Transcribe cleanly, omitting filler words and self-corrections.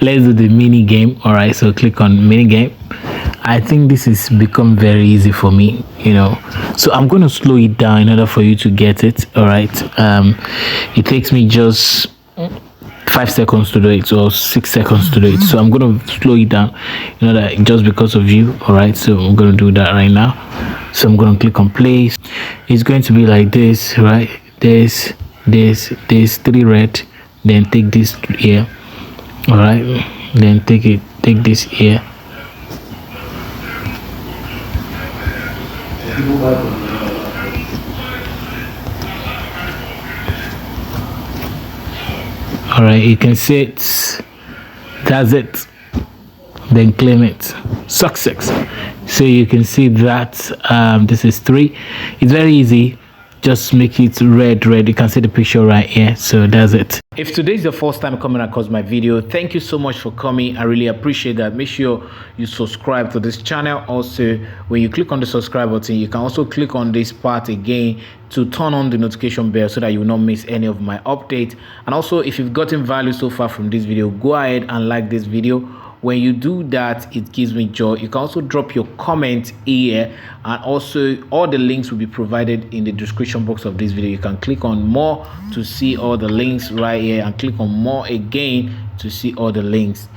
let's do the mini game. All right, so click on mini game. I think this has become very easy for me, you know, so I'm going to slow it down in order for you to get it. All right, it takes me just 5 seconds to do it, or 6 seconds to do it, so I'm going to slow it down, you know, that just because of you. All right, so I'm going to do that right now. So I'm going to click on play. It's going to be like this, right? This 3 red, then take this here. All right, then take this here. All right, you can see it. That's it. Then claim it. Success. So you can see that this is 3. It's very easy. Just make it red. You can see the picture right here. So that's it. If today is your first time coming across my video, thank you so much for coming. I really appreciate that. Make sure you subscribe to this channel. Also, when you click on the subscribe button, you can also click on this part again to turn on the notification bell so that you will not miss any of my updates. And also, if you've gotten value so far from this video, go ahead and like this video. When you do that, it gives me joy. You can also drop your comment here, and also all the links will be provided in the description box of this video. You can click on more to see all the links right here, and click on more again to see all the links.